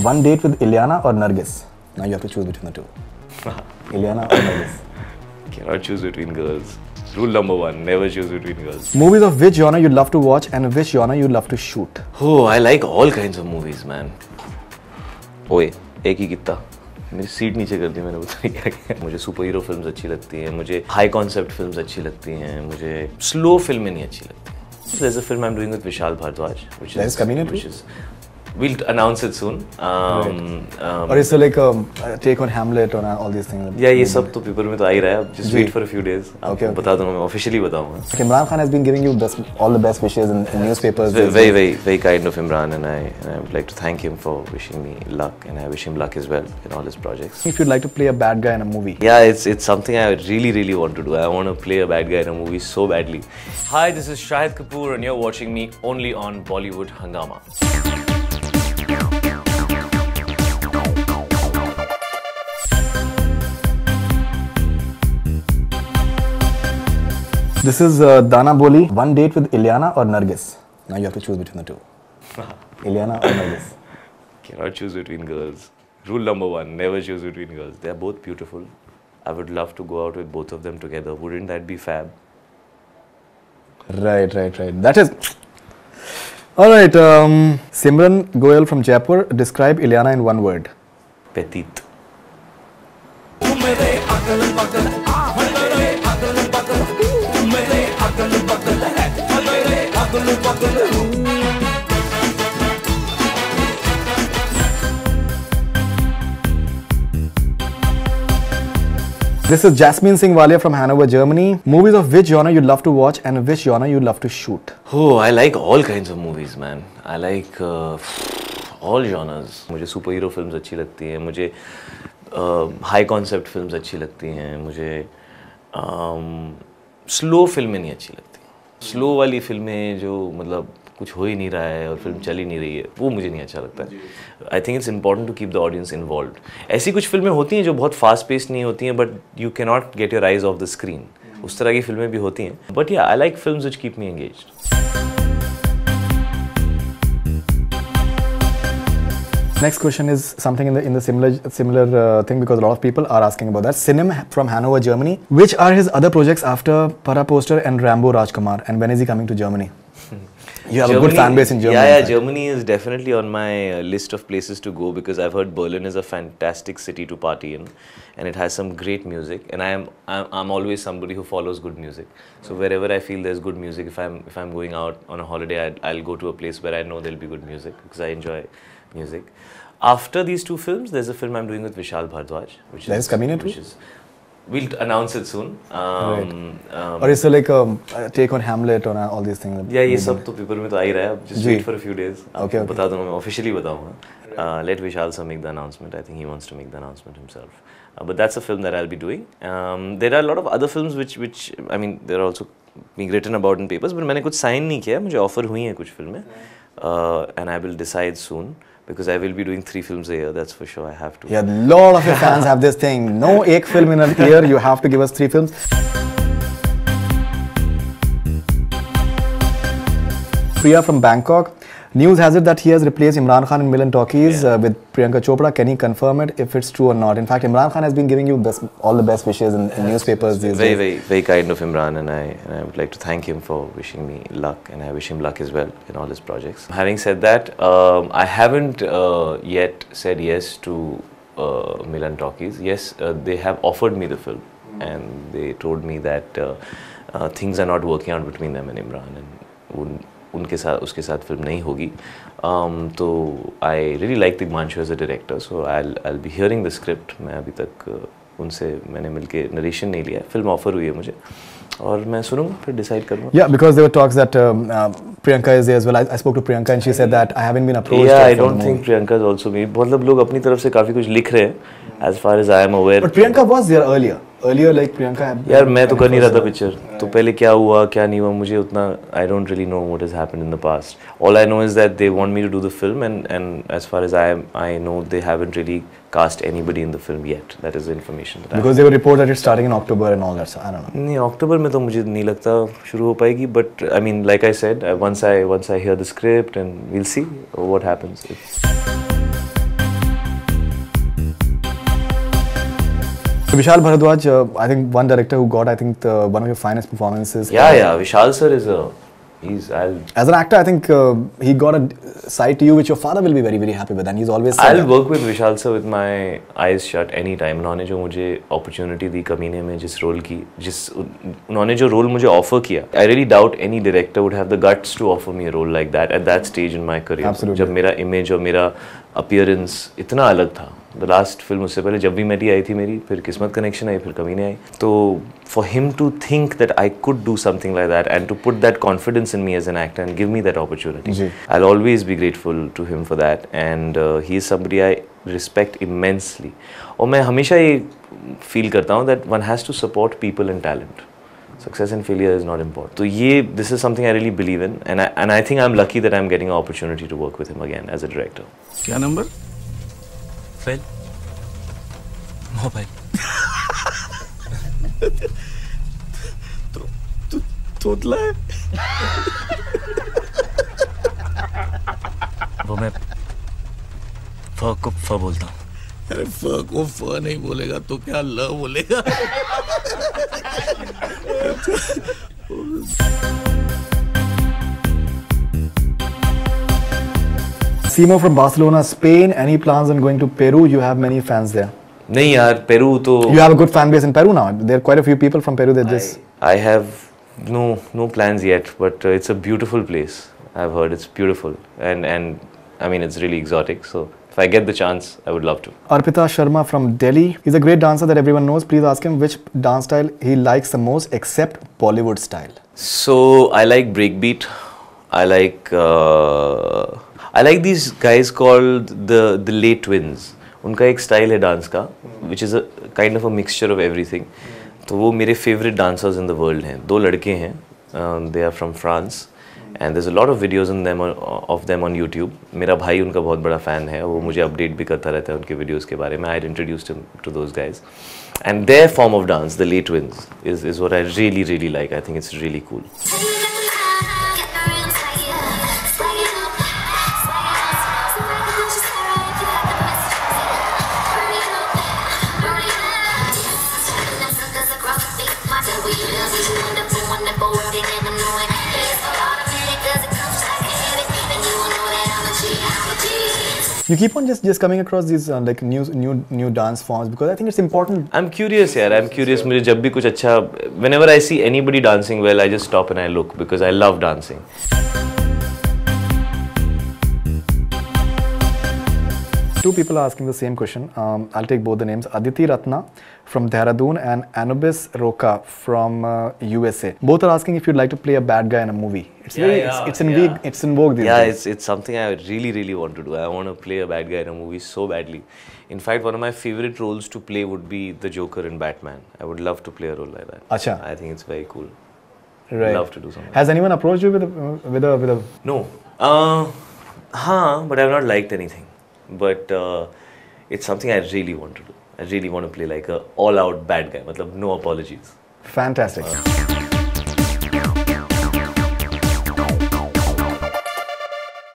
One date with Ileana or Nargis? Now you have to choose between the two. Ileana or Nargis? Cannot choose between girls. Rule number one, never choose between girls. Movies of which genre you love to watch and which genre you love to shoot? Oh, I like all kinds of movies, man. ओए, एक ही कितना मेरी seat नीचे कर दी मैंने, पता नहीं क्या किया। मुझे सुपर हीरो फिल्म्स अच्छी लगती हैं, मुझे हाई कॉन्सेप्ट फिल्म्स अच्छी लगती हैं, मुझे स्लो फिल्में नहीं अच्छी लगती। There's a film I'm doing with Vishal Bhardwaj, which is we'll announce it soon. Or is it like a take on Hamlet or all these things? Yeah, ये सब तो पेपर में तो आ ही रहा है। Just wait for a few days. Okay. बता दूँगा, मैं officially बताऊँगा। Imran Khan has been giving you all the best wishes in newspapers. Very kind of Imran, and I would like to thank him for wishing me luck, and I wish him luck as well in all his projects. If you'd like to play a bad guy in a movie. Yeah, it's something I really want to do. I want to play a bad guy in a movie so badly. Hi, this is Shahid Kapoor, and you're watching me only on Bollywood Hungama. This is Dana Boli. One date with Ileana or Nargis? Now you have to choose between the two. Ileana or Nargis? Cannot choose between girls. Rule number one, never choose between girls. They are both beautiful. I would love to go out with both of them together. Wouldn't that be fab? Right. That is... Alright, Simran Goyal from Jaipur. Describe Ileana in one word. Petite. This is Jasmine Singh Walia from Hanover, Germany. Movies of which genre you love to watch and which genre you love to shoot? Oh, I like all kinds of movies, man. I like all genres. मुझे super hero films अच्छी लगती हैं, मुझे high concept films अच्छी लगती हैं, मुझे slow फिल्में नहीं अच्छी लगती। स्लो वाली फिल्में जो मतलब कुछ हो ही नहीं रहा है और फिल्म चल ही नहीं रही है, वो मुझे नहीं अच्छा लगता है। I think it's important to keep the audience involved. ऐसी कुछ फिल्में होती हैं जो बहुत फास्ट पेस नहीं होती हैं, but you can not get your eyes of the screen. उस तरह की फिल्में भी होती हैं, बट या I like films which keep me engaged. Next question is something in the similar thing, because a lot of people are asking about that. Sinem from Hanover, Germany. Which are his other projects after Para Poster and Rambo Rajkumar? And when is he coming to Germany? You have a good fan base in Germany. Yeah, Germany is definitely on my list of places to go, because I've heard Berlin is a fantastic city to party in, and it has some great music. And I'm always somebody who follows good music. So wherever I feel there's good music, if I'm going out on a holiday, I'll go to a place where I know there'll be good music, because I enjoy music. After these two films, there's a film I'm doing with Vishal Bhardwaj, which is we'll announce it soon. Or is it like a take on Hamlet or all these things? Yeah, ये सब तो paper में तो आ ही रहा है। Just wait for a few days. Okay. बता दूँगा, मैं officially बताऊँगा। Let Vishal sir make the announcement. I think he wants to make the announcement himself. But that's a film that I'll be doing. There are a lot of other films which I mean, they're also being written about in papers, but मैंने कुछ sign नहीं किया है। मुझे offer हुई हैं कुछ फिल्में, and I will decide soon. Because I will be doing 3 films a year, that's for sure. I have to. Yeah, a lot of your fans have this thing. No, एक film in a year. You have to give us 3 films. Priya from Bangkok. News has it that he has replaced Imran Khan in Milan Talkies with Priyanka Chopra. Can he confirm it, if it's true or not? In fact, Imran Khan has been giving you all the best wishes in newspapers these days. Very kind of Imran, and I would like to thank him for wishing me luck, and I wish him luck as well in all his projects. Having said that, I haven't yet said yes to Milan Talkies. Yes, they have offered me the film, and they told me that things are not working out between them and Imran, and उसके साथ film नहीं होगी। तो I really like Tigmanshu as a director, so I be hearing the script. मैं अभी तक उनसे मैंने मिलके नरेशन नहीं लिया, फिल्म ऑफर हुई है मुझे, और मैं सुनूंगा फिर डिसाइड करूंगा। Yeah, because there were talks that Priyanka is there as well. I spoke to Priyanka and she said that I haven't been approached. Yeah, I don't think Priyanka is also me. मतलब लोग अपनी तरफ से काफ़ी कुछ लिख रहे हैं, as far as I am aware. But Priyanka was there earlier. Earlier, like Priyanka. यार मैं तो कर नहीं रहा था पिक्चर, तो पहले क्या हुआ क्या नहीं हुआ मुझे उतना I don't really know what has happened in the past. All I know is that they want me to do the film, and as far as I know they haven't really cast anybody in the film yet. That is the information that because they were reported that it's starting in October and all that, so I don't know. नहीं, अक्टूबर में तो मुझे नहीं लगता शुरू हो पाएगी, but I mean like I said, once I hear the script, and we'll see what happens. Vishal Bharadwaj, I think one director who got, I think, one of your finest performances. Yeah. Vishal sir is As an actor, I think he got a side to you which your father will be very, very happy with, and he's always said I'll that. work with Vishal sir with my eyes shut anytime. उन्होंने जो मुझे opportunity दी कमीने में जिस role की उन्होंने जो role मुझे offer किया, I really doubt any director would have the guts to offer me a role like that at that stage in my career. Absolutely. जब मेरा image और मेरा appearance इतना अलग था. The last film उससे पहले जब भी मेरी आई थी मेरी, फिर किस्मत connection आई, फिर कमीने आई. तो for him to think that I could do something like that and to put that confidence in me as an actor and give me that opportunity, I'll always be grateful to him for that. And he is somebody I respect immensely. और मैं हमेशा ये feel करता हूँ that one has to support people and talent. Success and failure is not important. So this is something I really believe in, and I think I'm lucky that I'm getting an opportunity to work with him again as a director. क्या number? Fail mobile तोतला है। वो मैं फ को फ बोलता हूँ। अरे फ को फ नहीं बोलेगा तो क्या ल बोलेगा? Simo from Barcelona, Spain. Any plans on going to Peru? You have many fans there. नहीं यार, पेरू तो You have a good fan base in Peru now. There are quite a few people from Peru that just. I have no plans yet, but it's a beautiful place. I've heard it's beautiful, and I mean it's really exotic. So if I get the chance, I would love to. Arpita Sharma from Delhi. He's a great dancer that everyone knows. Please ask him which dance style he likes the most, except Bollywood style. So I like breakbeat. I like these guys called the Late Twins. उनका एक style है dance का which is a kind of a mixture of everything. तो वो मेरे favorite dancers in the world हैं. दो लड़के हैं. They are from France and there's a lot of videos of them on YouTube. मेरा भाई उनका बहुत बड़ा fan है. वो मुझे update भी करता रहता है उनके videos के बारे में. I had introduced him to those guys. And their form of dance, the Late Twins, is what I really like. I think it's really cool. You keep on just coming across these like new dance forms because I think it's important. I'm curious, यार. I'm curious. मुझे जब भी कुछ अच्छा, whenever I see anybody dancing well, I just stop and I look because I love dancing. Two people are asking the same question. I'll take both the names. Aditi Ratna from Dehradun and Anubis Roka from USA. Both are asking if you'd like to play a bad guy in a movie. It's in vogue these days. It's something I really want to do. I want to play a bad guy in a movie so badly. In fact, one of my favorite roles to play would be the Joker in Batman. I would love to play a role like that. Acha. I think it's very cool. Right. Love to do something. Has anyone approached you with a? No. But I've not liked anything. But it's something I really want to do. I really want to play like a all-out bad guy. मतलब no apologies. Fantastic.